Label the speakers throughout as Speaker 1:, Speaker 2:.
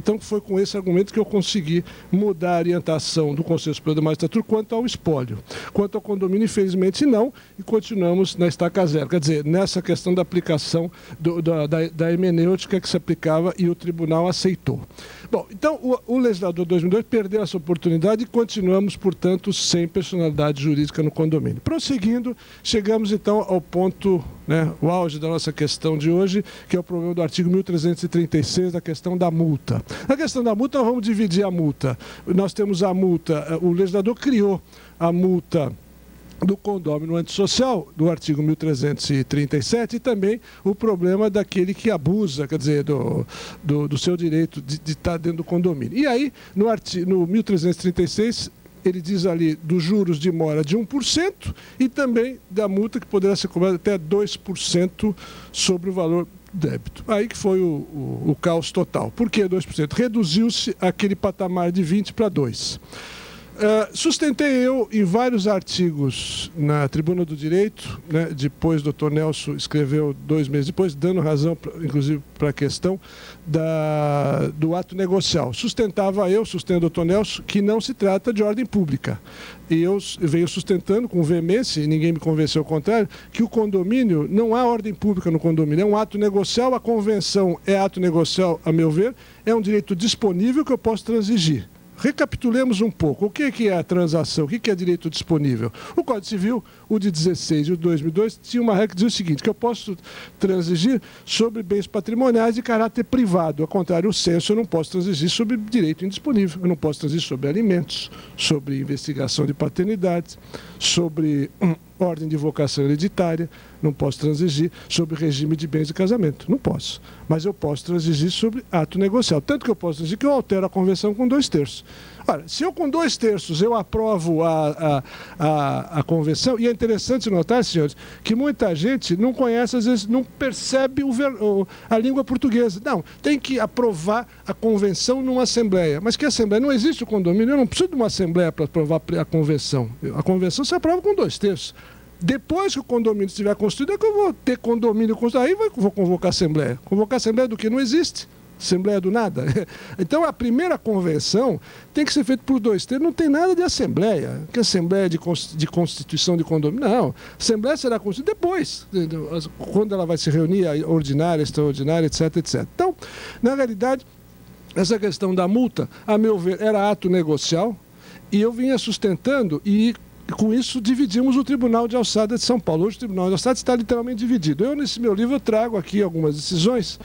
Speaker 1: Então, foi com esse argumento que eu consegui mudar a orientação do Conselho Superior da Magistratura quanto ao espólio. Quanto ao condomínio, infelizmente, não, e continuamos na estaca zero. Quer dizer, nessa questão da aplicação da hermenêutica que se aplicava e o tribunal aceitou. Bom, então, o legislador 2002 perdeu essa oportunidade e continuamos, portanto, sem personalidade jurídica no condomínio. Prosseguindo, chegamos, então, ao ponto, né, o auge da nossa questão de hoje, que é o problema do artigo 1336, da questão da multa. Na questão da multa, nós vamos dividir a multa. Nós temos a multa, o legislador criou a multa do condômino antissocial, do artigo 1337, e também o problema daquele que abusa, quer dizer, do seu direito de estar dentro do condomínio. E aí, no 1336, ele diz ali dos juros de mora de 1% e também da multa que poderá ser cobrada até 2% sobre o valor débito. Aí que foi o caos total. Por que 2%? Reduziu-se aquele patamar de 20 para 2%. Sustentei eu em vários artigos na Tribuna do Direito, né, depois o Dr. Nelson escreveu 2 meses depois, dando razão, inclusive, para a questão do ato negocial. Sustento o Dr. Nelson, que não se trata de ordem pública. E eu venho sustentando com veemência, e ninguém me convenceu ao contrário, que o condomínio, não há ordem pública no condomínio, é um ato negocial, a convenção é ato negocial, a meu ver, é um direito disponível que eu posso transigir. Recapitulemos um pouco. O que é a transação? O que é direito disponível? O Código Civil, o de 16 e o de 2002, tinha uma regra que dizia o seguinte, que eu posso transigir sobre bens patrimoniais de caráter privado. Ao contrário, o censo eu não posso transigir sobre direito indisponível. Eu não posso transigir sobre alimentos, sobre investigação de paternidade, sobre ordem de vocação hereditária, não posso transigir sobre regime de bens de casamento. Não posso. Mas eu posso transigir sobre ato negocial. Tanto que eu posso transigir que eu altero a convenção com 2/3. Ora, se eu com 2/3 eu aprovo a convenção, e é interessante notar, senhores, que muita gente não conhece, às vezes não percebe a língua portuguesa. Não, tem que aprovar a convenção numa assembleia. Mas que assembleia? Não existe o condomínio, eu não preciso de uma assembleia para aprovar a convenção. A convenção se aprova com 2/3. Depois que o condomínio estiver construído, é que eu vou ter condomínio construído. Aí vou convocar a assembleia. Convocar a assembleia do que não existe. Assembleia do nada. Então, a primeira convenção tem que ser feita por 2/3. Não tem nada de assembleia. Que assembleia de constituição de condomínio? Não. A assembleia será constituída depois, quando ela vai se reunir, a ordinária, extraordinária, etc, etc. Então, na realidade, essa questão da multa, a meu ver, era ato negocial, e eu vinha sustentando e com isso dividimos o Tribunal de Alçada de São Paulo. Hoje o Tribunal de Alçada está literalmente dividido. Eu, nesse meu livro, trago aqui algumas decisões,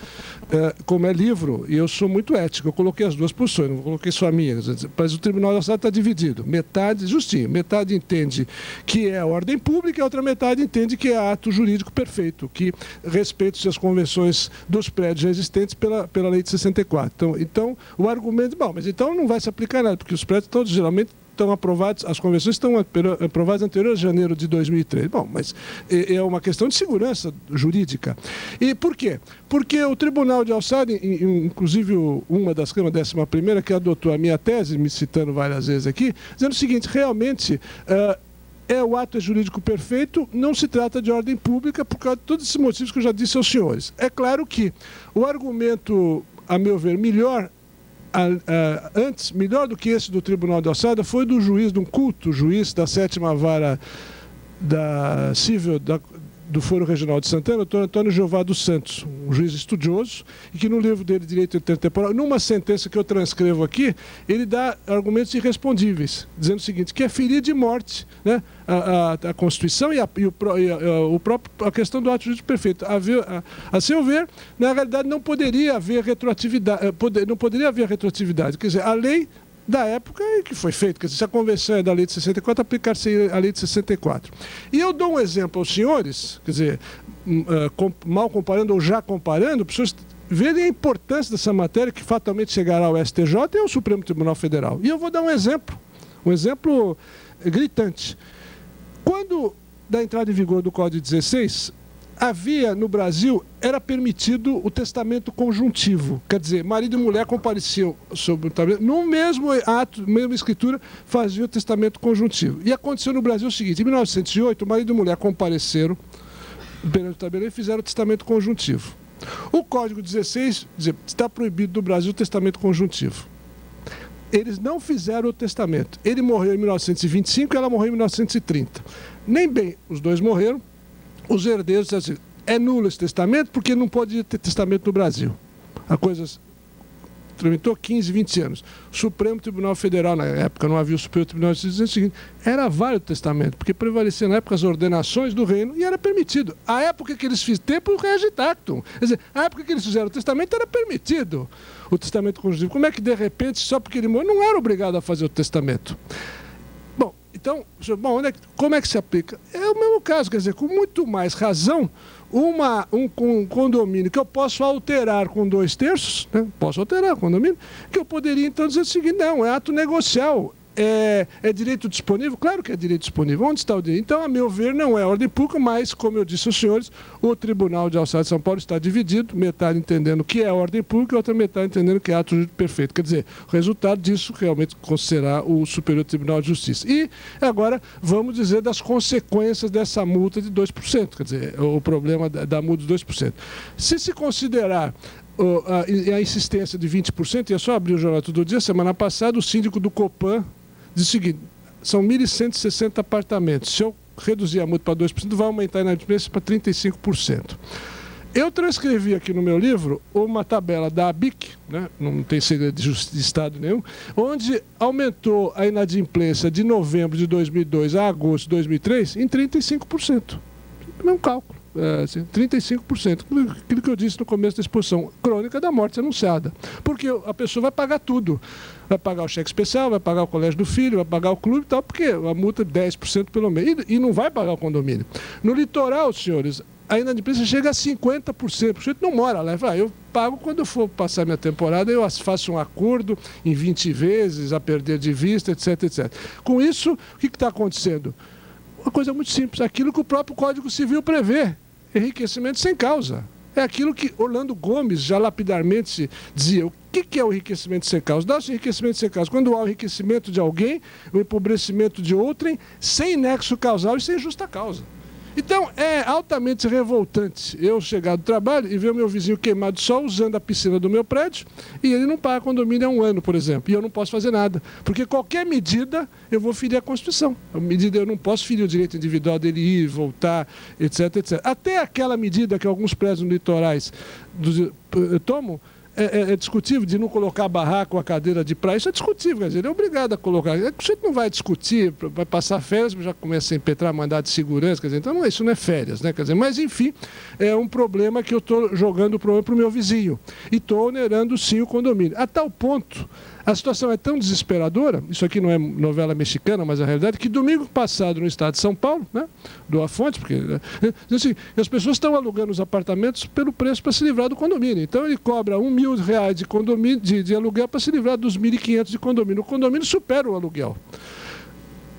Speaker 1: como é livro, e eu sou muito ético, eu coloquei as duas posições, não coloquei só a minha, mas o Tribunal de Alçada está dividido. Metade, justinho, metade entende que é a ordem pública e a outra metade entende que é ato jurídico perfeito, que respeita as convenções dos prédios existentes pela Lei de 64. Então, o argumento, bom, mas então não vai se aplicar nada, porque os prédios todos geralmente estão aprovados, as convenções estão aprovadas anterior a janeiro de 2003. Bom, mas é uma questão de segurança jurídica. E por quê? Porque o Tribunal de Alçada, inclusive uma das câmaras, 11ª, que adotou a minha tese, me citando várias vezes aqui, dizendo o seguinte, realmente, o ato é jurídico perfeito, não se trata de ordem pública, por causa de todos esses motivos que eu já disse aos senhores. É claro que o argumento, a meu ver, melhor do que esse do Tribunal de Alçada, foi do juiz, de um culto juiz da 7ª Vara da Civil do Foro Regional de Santana, o Dr. Antônio Jeová dos Santos, um juiz estudioso, e que no livro dele, Direito Intertemporal, numa sentença que eu transcrevo aqui, ele dá argumentos irrespondíveis, dizendo o seguinte, que é ferir de morte, né, a Constituição e a questão do ato jurídico perfeito. A seu ver, na realidade, não poderia haver retroatividade, quer dizer, a lei da época que foi feito, quer dizer, se a convenção é da lei de 64, aplicar-se a lei de 64. E eu dou um exemplo aos senhores, quer dizer, mal comparando ou já comparando, para os senhores verem a importância dessa matéria que fatalmente chegará ao STJ e ao Supremo Tribunal Federal. E eu vou dar um exemplo gritante. Quando, da entrada em vigor do Código 16, havia no Brasil, era permitido o testamento conjuntivo. Quer dizer, marido e mulher compareciam sobre o testamento, no mesmo ato, mesma escritura, faziam o testamento conjuntivo. E aconteceu no Brasil o seguinte, em 1908, o marido e mulher compareceram perante o tabelião e fizeram o testamento conjuntivo. O Código 16 diz que está proibido no Brasil o testamento conjuntivo. Eles não fizeram o testamento. Ele morreu em 1925 e ela morreu em 1930. Nem bem, os dois morreram. Os herdeiros disseram assim, é nulo esse testamento porque não pode ter testamento no Brasil. A coisa tramitou 15, 20 anos. O Supremo Tribunal Federal, na época não havia o Supremo Tribunal de Justiça, dizia o seguinte, era válido o testamento, porque prevalecia na época as ordenações do reino e era permitido. A época que eles fizeram, tempo regitactum. Quer dizer, a época que eles fizeram o testamento era permitido o testamento conjuntivo. Como é que, de repente, só porque ele morreu, não era obrigado a fazer o testamento? Bom, então, como é que se aplica? É o mesmo caso, quer dizer, com muito mais razão, um condomínio que eu posso alterar com 2/3, né? Posso alterar o condomínio, que eu poderia então dizer o seguinte, não, é ato negocial. É direito disponível? Claro que é direito disponível. Onde está o direito? Então, a meu ver, não é ordem pública, mas, como eu disse aos senhores, o Tribunal de Alçada de São Paulo está dividido, metade entendendo que é ordem pública e outra metade entendendo que é ato jurídico perfeito. Quer dizer, o resultado disso realmente será o Superior Tribunal de Justiça. E agora vamos dizer das consequências dessa multa de 2%, quer dizer, o problema da multa de 2%. Se considerar a insistência de 20%, e é só abrir o Jornal Todo Dia, semana passada o síndico do Copan diz o seguinte, são 1.160 apartamentos, se eu reduzir a multa para 2%, vai aumentar a inadimplência para 35%. Eu transcrevi aqui no meu livro uma tabela da ABIC, né, não tem segredo de Estado nenhum, onde aumentou a inadimplência de novembro de 2002 a agosto de 2003 em 35%. É um cálculo. 35%, aquilo que eu disse no começo da exposição, crônica da morte anunciada. Porque a pessoa vai pagar tudo. Vai pagar o cheque especial, vai pagar o colégio do filho, vai pagar o clube e tal, porque a multa é 10% pelo mês. E não vai pagar o condomínio. No litoral, senhores, a inadimplência chega a 50%. O sujeito não mora lá. Eu pago quando eu for passar minha temporada, eu faço um acordo em 20 vezes, a perder de vista, etc, etc. Com isso, o que está acontecendo? Uma coisa muito simples, aquilo que o próprio Código Civil prevê. Enriquecimento sem causa. É aquilo que Orlando Gomes já lapidarmente dizia. O que é o enriquecimento sem causa? Dá-se enriquecimento sem causa quando há o enriquecimento de alguém, o empobrecimento de outrem, sem nexo causal e sem justa causa. Então, é altamente revoltante eu chegar do trabalho e ver o meu vizinho queimado de sol usando a piscina do meu prédio e ele não paga condomínio há um ano, por exemplo, e eu não posso fazer nada. Porque qualquer medida eu vou ferir a Constituição. A medida eu não posso ferir o direito individual dele ir, voltar, etc, etc. Até aquela medida que alguns prédios litorais tomam, é discutível de não colocar barraco ou a cadeira de praia. Isso é discutível, quer dizer, ele é obrigado a colocar. Você não vai discutir, vai passar férias, já começa a impetrar mandado de segurança, quer dizer, então isso não é férias, né? Quer dizer, mas enfim, é um problema que eu estou jogando o problema para o meu vizinho. E estou onerando sim o condomínio. A tal ponto, a situação é tão desesperadora, isso aqui não é novela mexicana, mas a realidade é que domingo passado no estado de São Paulo, né, do A Fonte, porque assim, as pessoas estão alugando os apartamentos pelo preço para se livrar do condomínio. Então ele cobra R$1.000 de condomínio, de aluguel para se livrar dos 1.500 de condomínio. O condomínio supera o aluguel.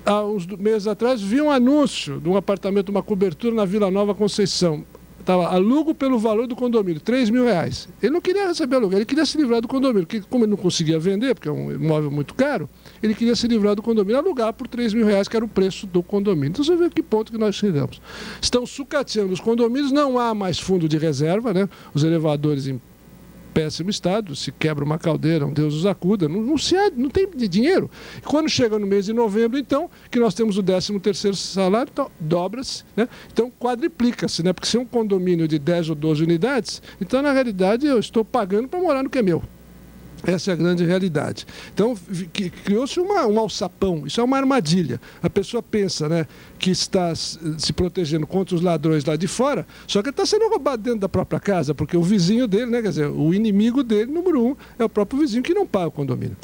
Speaker 1: Há uns meses atrás vi um anúncio de um apartamento, uma cobertura na Vila Nova Conceição. Estava alugo pelo valor do condomínio, R$3.000. Ele não queria receber aluguel, ele queria se livrar do condomínio, porque como ele não conseguia vender, porque é um imóvel muito caro, ele queria se livrar do condomínio, alugar por R$3.000, que era o preço do condomínio. Então você vê que ponto que nós chegamos. Estão sucateando os condomínios, não há mais fundo de reserva, né? Os elevadores em péssimo estado, se quebra uma caldeira, um Deus os acuda, não tem dinheiro. E quando chega no mês de novembro, então, que nós temos o 13º salário, então, dobra-se, né? Então quadriplica-se, né? Porque se é um condomínio de 10 ou 12 unidades, então na realidade eu estou pagando para morar no que é meu. Essa é a grande realidade. Então, criou-se um alçapão, isso é uma armadilha. A pessoa pensa, né, que está se protegendo contra os ladrões lá de fora, só que ele está sendo roubado dentro da própria casa, porque o vizinho dele, né, quer dizer, o inimigo dele, número 1, é o próprio vizinho que não paga o condomínio.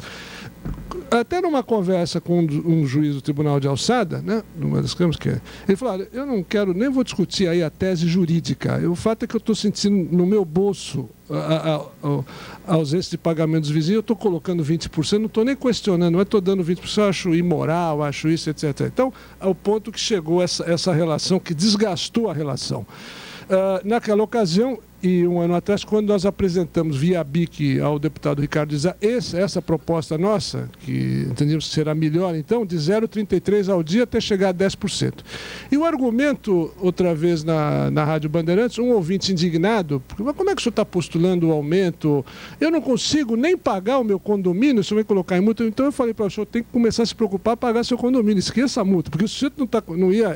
Speaker 1: Até numa conversa com um juiz do Tribunal de Alçada, né, numa das câmaras, ele falou, olha, eu não quero, nem vou discutir aí a tese jurídica, o fato é que eu estou sentindo no meu bolso a ausência de pagamento dos vizinhos, eu estou colocando 20%, não estou nem questionando, mas estou dando 20%, eu acho imoral, acho isso, etc. Então, ao ponto que chegou essa relação, que desgastou a relação. Naquela ocasião, e um ano atrás, quando nós apresentamos via BIC ao deputado Ricardo Izar essa proposta nossa, que entendíamos que será melhor, então, de 0,33 ao dia até chegar a 10%. E o argumento, outra vez na Rádio Bandeirantes, um ouvinte indignado, mas como é que o senhor está postulando o aumento? Eu não consigo nem pagar o meu condomínio, o senhor vai colocar em multa. Então eu falei para o senhor, tem que começar a se preocupar em pagar seu condomínio, esqueça a multa, porque o senhor não ia,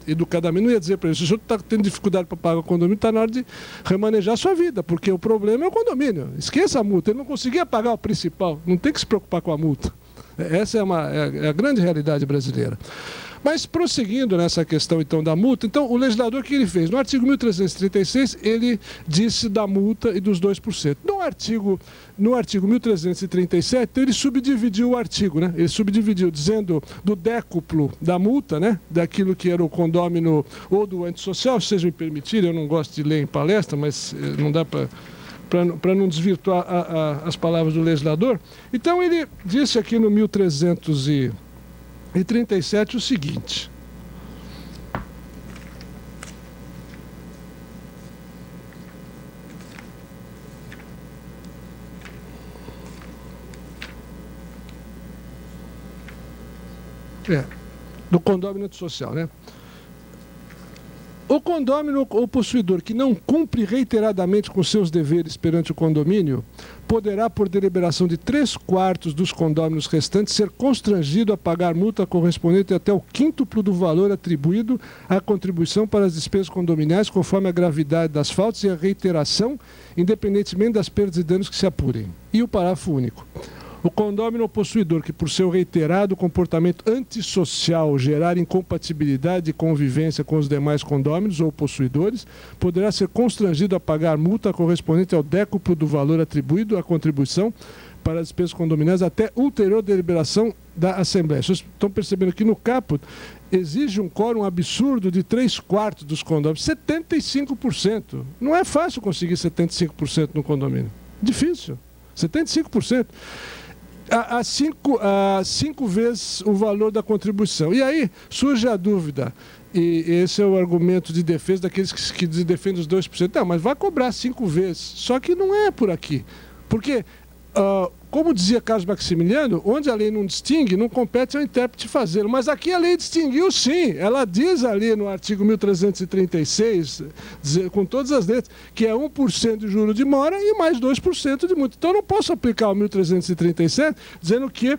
Speaker 1: educadamente, não ia dizer para ele, se o senhor está tendo dificuldade para pagar o condomínio, está na hora de remanejar a sua vida, porque o problema é o condomínio. Esqueça a multa, ele não conseguia pagar o principal, não tem que se preocupar com a multa. Essa é a grande realidade brasileira. Mas prosseguindo nessa questão então da multa, então o legislador que ele fez? No artigo 1336, ele disse da multa e dos 2%. No artigo 1337, então, ele subdividiu o artigo, né? Ele subdividiu dizendo do décuplo da multa, né? Daquilo que era o condômino ou do antissocial, se vocês me permitirem, eu não gosto de ler em palestra, mas não dá para não desvirtuar as palavras do legislador. Então ele disse aqui no 1337 o seguinte: do condômino social, né? O condômino ou possuidor que não cumpre reiteradamente com seus deveres perante o condomínio poderá, por deliberação de 3/4 dos condôminos restantes, ser constrangido a pagar multa correspondente até o quíntuplo do valor atribuído à contribuição para as despesas condominiais, conforme a gravidade das faltas e a reiteração, independentemente das perdas e danos que se apurem. E o parágrafo único. O condômino ou possuidor que, por seu reiterado comportamento antissocial, gerar incompatibilidade de convivência com os demais condôminos ou possuidores, poderá ser constrangido a pagar multa correspondente ao décuplo do valor atribuído à contribuição para as despesas condominiais até ulterior deliberação da Assembleia. Vocês estão percebendo que no caput exige um quórum absurdo de 3/4 dos condôminos, 75%. Não é fácil conseguir 75% no condomínio. Difícil. 75%. A cinco vezes o valor da contribuição. E aí surge a dúvida, e esse é o argumento de defesa daqueles que defendem os 2%. Não, mas vai cobrar 5 vezes. Só que não é por aqui. Porque, como dizia Carlos Maximiliano, onde a lei não distingue, não compete ao intérprete fazê-lo. Mas aqui a lei distinguiu sim. Ela diz ali no artigo 1336, com todas as letras, que é 1% de juro de mora e mais 2% de multa. Então eu não posso aplicar o 1337 dizendo que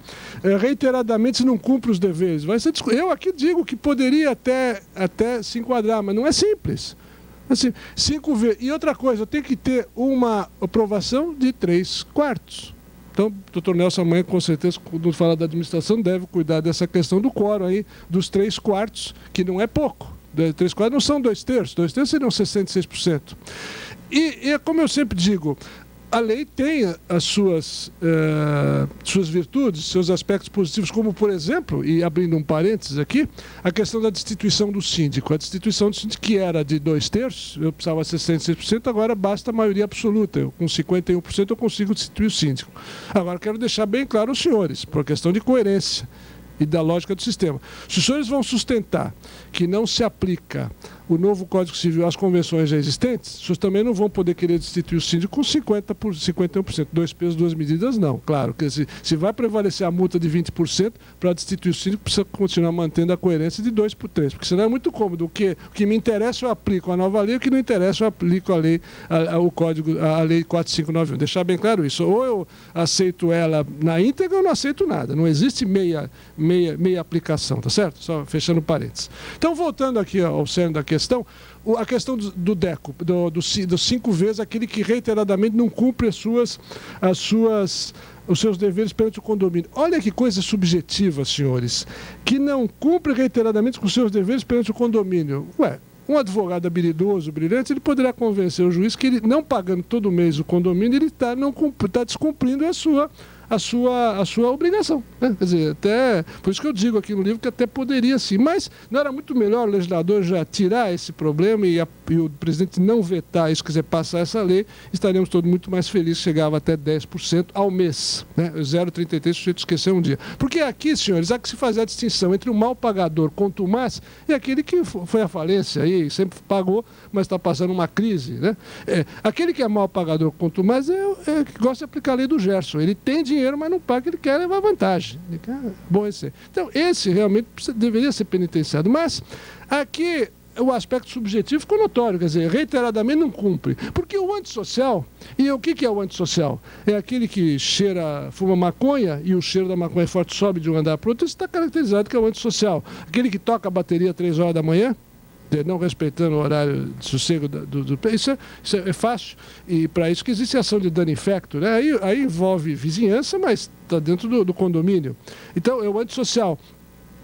Speaker 1: reiteradamente se não cumpre os deveres. Eu aqui digo que poderia até se enquadrar, mas não é simples. Assim, 5 vezes. E outra coisa, eu tenho que ter uma aprovação de 3/4. Então, o doutor Nelson amanhã, com certeza, quando falar da administração, deve cuidar dessa questão do quórum aí, dos 3/4, que não é pouco. 3/4 não são 2/3, 2/3 seriam 66%. E como eu sempre digo, a lei tem as suas virtudes, seus aspectos positivos, como, por exemplo, e abrindo um parênteses aqui, a questão da destituição do síndico. A destituição do síndico, que era de 2/3, eu precisava ser 66%, agora basta a maioria absoluta. Com 51% eu consigo destituir o síndico. Agora, quero deixar bem claro aos senhores, por questão de coerência e da lógica do sistema. Se os senhores vão sustentar que não se aplica o novo Código Civil às convenções já existentes, os senhores também não vão poder querer destituir o síndico com 51%. 2 pesos, 2 medidas, não. Claro, que se vai prevalecer a multa de 20%, para destituir o síndico precisa continuar mantendo a coerência de 2 por 3, porque senão é muito cômodo. O que me interessa eu aplico a nova lei, o que não interessa eu aplico a lei, a lei 4591. Deixar bem claro isso. Ou eu aceito ela na íntegra ou não aceito nada. Não existe meia aplicação, tá certo? Só fechando parênteses. Então, voltando aqui ao cerne da questão, a questão do DECO, dos 5 vezes, aquele que reiteradamente não cumpre os seus deveres perante o condomínio. Olha que coisa subjetiva, senhores, que não cumpre reiteradamente com os seus deveres perante o condomínio. Ué, um advogado habilidoso, brilhante, ele poderá convencer o juiz que ele, não pagando todo mês o condomínio, ele está descumprindo a sua obrigação. Né? Quer dizer, até, por isso que eu digo aqui no livro que até poderia sim, mas não era muito melhor o legislador já tirar esse problema e o presidente não vetar isso, quer dizer, passar essa lei, estaríamos todos muito mais felizes, chegava até 10% ao mês. Né? 0,33% o sujeito esqueceu um dia. Porque aqui, senhores, há que se fazer a distinção entre o mal pagador contumaz e aquele que foi à falência aí, sempre pagou, mas está passando uma crise. Né? Aquele que é mal pagador contumaz é que gosta de aplicar a lei do Gerson. Ele tem dinheiro, mas não paga, ele quer levar vantagem. Ele quer... Bom, então, esse realmente deveria ser penitenciado. Mas aqui o aspecto subjetivo ficou notório, quer dizer, reiteradamente não cumpre. Porque o antissocial, e o que é o antissocial? É aquele que fuma maconha e o cheiro da maconha forte sobe de um andar para o outro, isso está caracterizado que é o antissocial. Aquele que toca a bateria às 3 horas da manhã, não respeitando o horário de sossego isso é fácil, e para isso que existe a ação de dano infecto, né? Aí envolve vizinhança, mas está dentro do condomínio. Então, é o antissocial.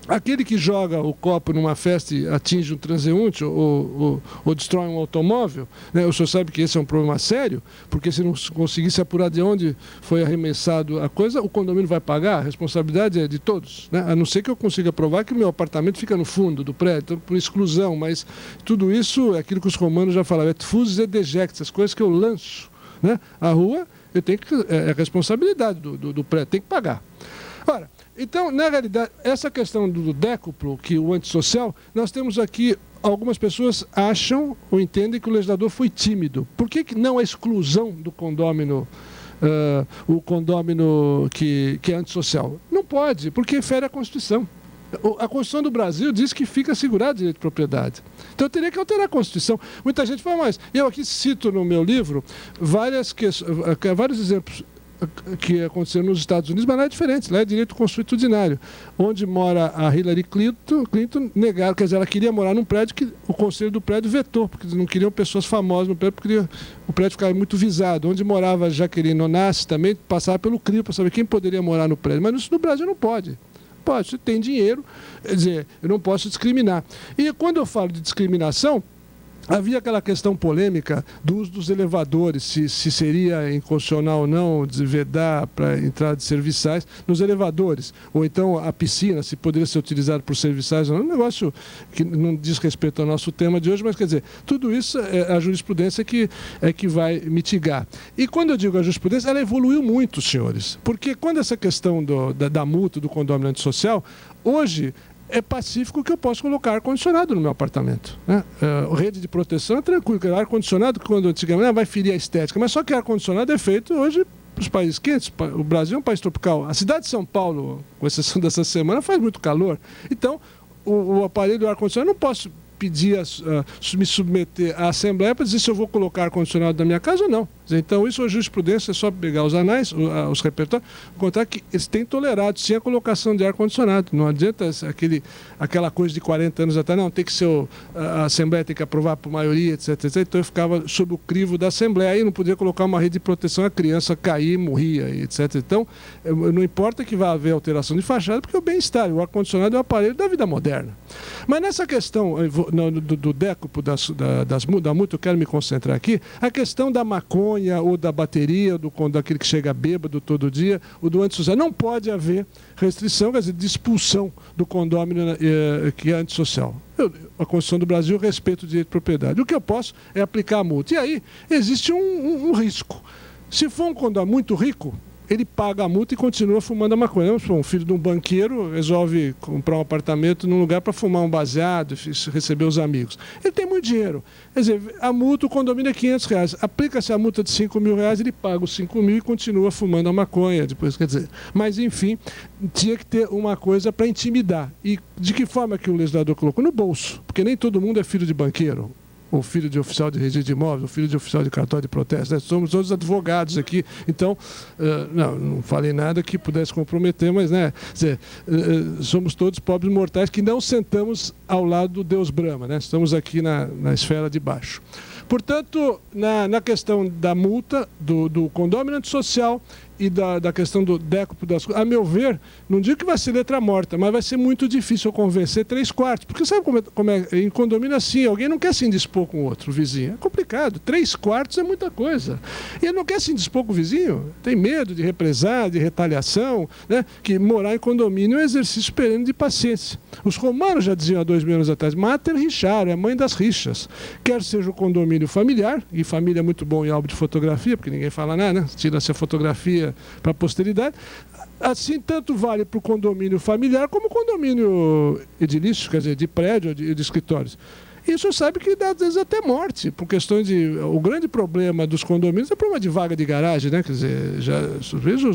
Speaker 1: Aquele que joga o copo numa festa e atinge um transeunte ou destrói um automóvel, né? O senhor sabe que esse é um problema sério, porque se não conseguisse apurar de onde foi arremessado a coisa, o condomínio vai pagar, a responsabilidade é de todos, né? A não ser que eu consiga provar que o meu apartamento fica no fundo do prédio, então, por exclusão, mas tudo isso é aquilo que os romanos já falavam, et fusis et dejecta, as coisas que eu lanço, né? A rua, eu tenho que, é a responsabilidade do prédio, tem que pagar. Ora, então, na realidade, essa questão do décuplo, que o antissocial, nós temos aqui, algumas pessoas acham ou entendem que o legislador foi tímido. Por que não a exclusão do condômino, o condômino que é antissocial? Não pode, porque fere a Constituição. A Constituição do Brasil diz que fica assegurado o direito de propriedade. Então eu teria que alterar a Constituição. Muita gente fala, mas eu aqui cito no meu livro vários exemplos que aconteceram nos Estados Unidos, mas lá é diferente, lá é direito consuetudinário. Onde mora a Hillary Clinton negaram, quer dizer, ela queria morar num prédio que o conselho do prédio vetou, porque eles não queriam pessoas famosas no prédio, porque o prédio ficava muito visado. Onde morava Jaqueline Onassis também, passava pelo CRIO para saber quem poderia morar no prédio. Mas isso no Brasil não pode. Pode, você tem dinheiro, quer dizer, eu não posso discriminar. E quando eu falo de discriminação, havia aquela questão polêmica do uso dos elevadores, se seria inconstitucional ou não vedar para entrada de serviçais nos elevadores, ou então a piscina, se poderia ser utilizada por serviçais ou não, um negócio que não diz respeito ao nosso tema de hoje, mas quer dizer, tudo isso é a jurisprudência que vai mitigar. E quando eu digo a jurisprudência, ela evoluiu muito, senhores, porque quando essa questão da multa do condomínio antissocial, hoje é pacífico que eu posso colocar ar-condicionado no meu apartamento. Né? Rede de proteção é tranquilo, ar-condicionado, quando antigamente vai ferir a estética, mas só que ar-condicionado é feito hoje para os países quentes. O Brasil é um país tropical. A cidade de São Paulo, com exceção dessa semana, faz muito calor. Então, o aparelho do ar-condicionado, eu não posso pedir, me submeter à Assembleia para dizer se eu vou colocar ar-condicionado na minha casa ou não. Então, isso é jurisprudência, é só pegar os anais, os repertórios, contar que eles têm tolerado sim a colocação de ar-condicionado. Não adianta aquela coisa de 40 anos atrás, não, tem que ser a Assembleia tem que aprovar por maioria, etc, etc. Então eu ficava sob o crivo da Assembleia, aí não podia colocar uma rede de proteção, a criança cair, morria, etc. Então, não importa que vá haver alteração de fachada, porque o bem-estar, o ar-condicionado é um aparelho da vida moderna. Mas nessa questão do décupo da multa, eu quero me concentrar aqui, a questão da maconha, ou da bateria, daquele que chega bêbado todo dia, ou do antissocial. Não pode haver restrição, quer dizer, de expulsão do condômino que é antissocial. A Constituição do Brasil respeita o direito de propriedade. O que eu posso é aplicar a multa. E aí existe um risco. Se for um condomínio muito rico, ele paga a multa e continua fumando a maconha. Um filho de um banqueiro resolve comprar um apartamento num lugar para fumar um baseado, receber os amigos. Ele tem muito dinheiro. Quer dizer, a multa, o condomínio é R$500. Aplica-se a multa de R$5.000, ele paga os 5.000 e continua fumando a maconha. Depois, quer dizer, mas, enfim, tinha que ter uma coisa para intimidar. E de que forma que o legislador colocou? No bolso. Porque nem todo mundo é filho de banqueiro, ou filho de oficial de registro de imóveis, ou filho de oficial de cartório de protesto. Né? Somos todos advogados aqui, então, não falei nada que pudesse comprometer, mas né, somos todos pobres mortais que não sentamos ao lado do Deus Brahma, né? Estamos aqui na esfera de baixo. Portanto, na questão da multa, do condômino antissocial e da questão do décuplo das coisas, a meu ver, não digo que vai ser letra morta, mas vai ser muito difícil eu convencer 3/4. Porque sabe como é em condomínio assim, alguém não quer se indispor com o outro, o vizinho. É complicado, 3/4 é muita coisa. E ele não quer se indispor com o vizinho, tem medo de represália, de retaliação, né? Que morar em condomínio é um exercício perene de paciência. Os romanos já diziam há 2000 anos atrás, mater richaro, é a mãe das rixas. Quer seja o condomínio familiar, e família é muito bom em álbum de fotografia, porque ninguém fala nada, né? Tira-se a fotografia para a posteridade. Assim, tanto vale para o condomínio familiar como o condomínio edilício, quer dizer, de prédio, de escritórios. Isso sabe que dá, às vezes, até morte, por questões de... O grande problema dos condomínios é o problema de vaga de garagem, né? Quer dizer, já vejo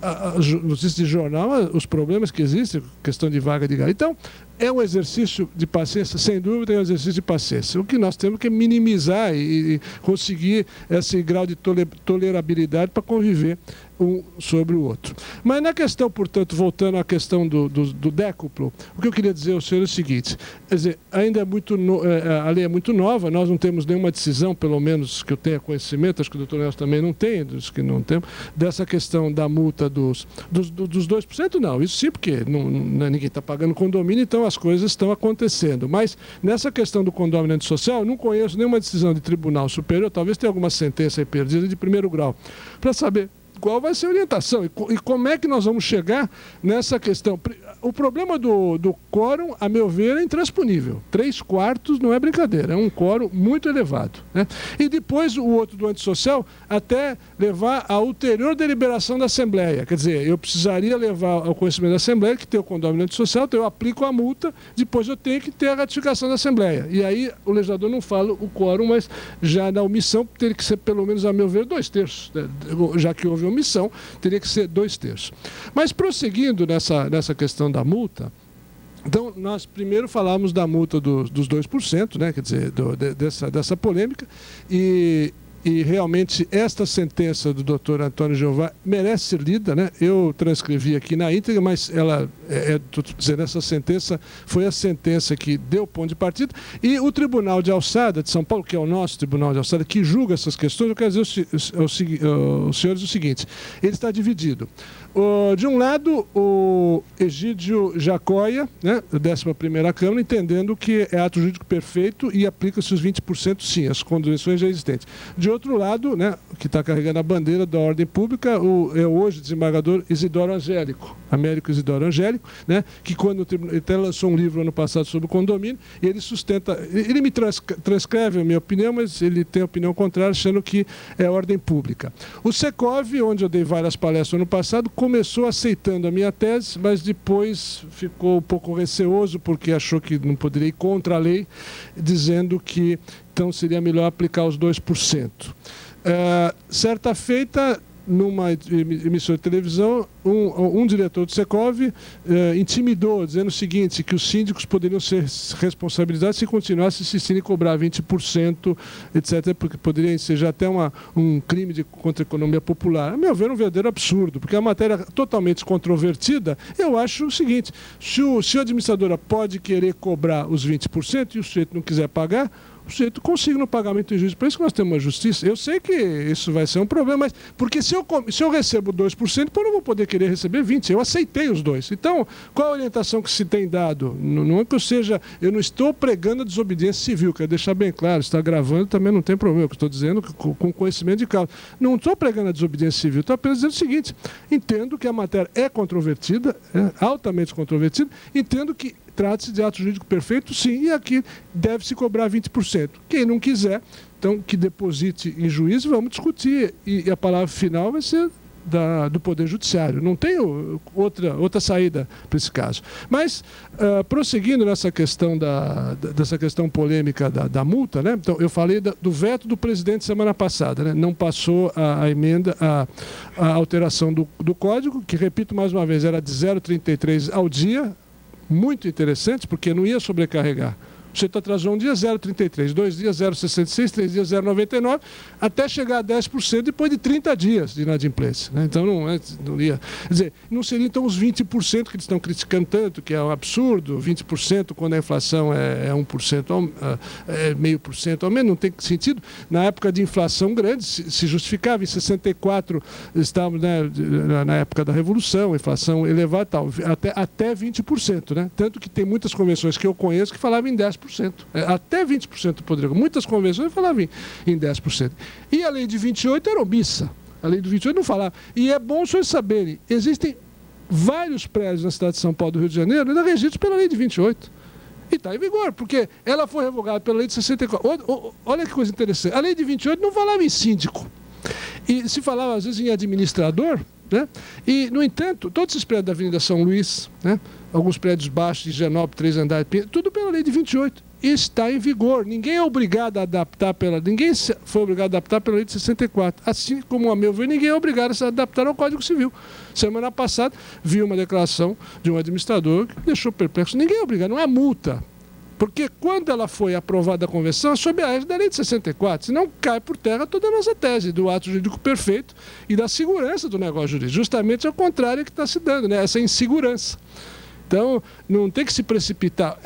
Speaker 1: as notícias de jornal, os problemas que existem, questão de vaga de garagem. Então, é um exercício de paciência, sem dúvida, é um exercício de paciência. O que nós temos que minimizar e conseguir esse grau de tolerabilidade para conviver um sobre o outro. Mas na questão, portanto, voltando à questão do décuplo, o que eu queria dizer ao senhor é o seguinte, quer dizer, ainda é muito a lei é muito nova, nós não temos nenhuma decisão, pelo menos que eu tenha conhecimento, acho que o doutor Nelson também não tem, dos que não temos, dessa questão da multa dos 2%, não, isso sim, porque ninguém está pagando condomínio, então as coisas estão acontecendo. Mas nessa questão do condomínio antissocial, eu não conheço nenhuma decisão de tribunal superior, talvez tenha alguma sentença aí perdida de primeiro grau, para saber qual vai ser a orientação e como é que nós vamos chegar nessa questão. O problema do quórum, a meu ver, é intransponível. 3/4 não é brincadeira, é um quórum muito elevado, né? E depois o outro do antissocial, até levar à ulterior deliberação da Assembleia. Quer dizer, eu precisaria levar ao conhecimento da Assembleia que tem o condomínio antissocial, então eu aplico a multa, depois eu tenho que ter a ratificação da Assembleia. E aí o legislador não fala o quórum, mas já na omissão teria que ser, pelo menos, a meu ver, 2/3, né? Já que houve omissão, teria que ser 2/3. Mas prosseguindo nessa questão da multa, então nós primeiro falamos da multa dos 2%, né? Quer dizer, dessa polêmica, e realmente esta sentença do doutor Antônio Jeová merece ser lida, né? Eu transcrevi aqui na íntegra, mas ela, estou dizendo, essa sentença foi a sentença que deu ponto de partida, e o Tribunal de Alçada de São Paulo, que é o nosso Tribunal de Alçada, que julga essas questões, eu quero dizer aos senhores o seguinte, ele está dividido. De um lado, o Egídio Jacóia, né, da 11ª Câmara, entendendo que é ato jurídico perfeito e aplica-se os 20% sim, as condições já existentes. De outro lado, né, que está carregando a bandeira da ordem pública, é hoje desembargador Isidoro Angélico, Américo Isidoro Angélico, né, que quando ele até lançou um livro ano passado sobre o condomínio, e ele sustenta, ele me transcreve a minha opinião, mas ele tem a opinião contrária, achando que é ordem pública. O Secov, onde eu dei várias palestras ano passado, começou aceitando a minha tese, mas depois ficou um pouco receoso, porque achou que não poderia ir contra a lei, dizendo que então seria melhor aplicar os 2%. Certa feita, numa emissora de televisão, um diretor do Secov intimidou, dizendo o seguinte, que os síndicos poderiam ser responsabilizados se continuasse insistindo em cobrar 20%, etc., porque poderia ensejar até um crime contra a economia popular. A meu ver, um verdadeiro absurdo, porque a matéria totalmente controvertida, eu acho o seguinte, se a administradora pode querer cobrar os 20% e o sujeito não quiser pagar, o sujeito consiga no pagamento de juízo. Por isso que nós temos uma justiça. Eu sei que isso vai ser um problema, mas porque se eu recebo 2%, eu não vou poder querer receber 20%. Eu aceitei os 2%. Então, qual a orientação que se tem dado? Não é que eu não estou pregando a desobediência civil, quero deixar bem claro, está gravando também não tem problema, eu estou dizendo com conhecimento de causa. Não estou pregando a desobediência civil, estou apenas dizendo o seguinte, entendo que a matéria é controvertida, é altamente controvertida, entendo que trata-se de ato jurídico perfeito, sim, e aqui deve-se cobrar 20%. Quem não quiser, então, que deposite em juízo, vamos discutir. E a palavra final vai ser do Poder Judiciário. Não tem outra saída para esse caso. Mas, prosseguindo nessa questão dessa questão polêmica da multa, né? Então, eu falei do veto do presidente semana passada, né? Não passou a emenda, a alteração do Código, que, repito mais uma vez, era de 0,33 ao dia, muito interessante, porque não ia sobrecarregar Você atrasou um dia 0,33, 2 dias 0,66, 3 dias 0,99, até chegar a 10% depois de 30 dias de inadimplência. Né? Então não ia. Quer dizer, não seria então os 20% que eles estão criticando tanto, que é um absurdo, 20% quando a inflação é 1%, é 0,5% ao menos, não tem sentido. Na época de inflação grande, se justificava. Em 64, estávamos, né, na época da Revolução, inflação elevada, tal, até 20%. Né? Tanto que tem muitas convenções que eu conheço que falavam em 10%. Até 20% poderia. Muitas convenções falavam em 10%. E a lei de 28 era omissa. A lei de 28 não falava. E é bom os senhores saberem, existem vários prédios na cidade de São Paulo do Rio de Janeiro ainda regidos pela lei de 28. E está em vigor, porque ela foi revogada pela lei de 64. Olha que coisa interessante. A lei de 28 não falava em síndico. E se falava, às vezes, em administrador, né? E, no entanto, todos esses prédios da Avenida São Luís, né? Alguns prédios baixos de Higienópolis, 3 andares, tudo pela lei de 28. Está em vigor. Ninguém é obrigado a adaptar ninguém foi obrigado a adaptar pela lei de 64. Assim como, a meu ver, ninguém é obrigado a se adaptar ao Código Civil. Semana passada, vi uma declaração de um administrador que deixou perplexo. Ninguém é obrigado, não é multa. Porque quando ela foi aprovada a convenção, é sob a égide da lei de 64, senão cai por terra toda a nossa tese do ato jurídico perfeito e da segurança do negócio jurídico. Justamente ao contrário que está se dando, né? Essa insegurança. Então, não tem que se precipitar.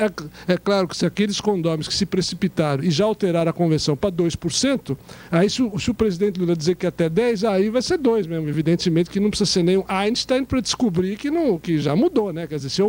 Speaker 1: É claro que se aqueles condôminos que se precipitaram e já alteraram a convenção para 2%, aí se o presidente Lula dizer que é até 10%, aí vai ser 2% mesmo. Evidentemente que não precisa ser nenhum Einstein para descobrir que já mudou, né? Quer dizer, se eu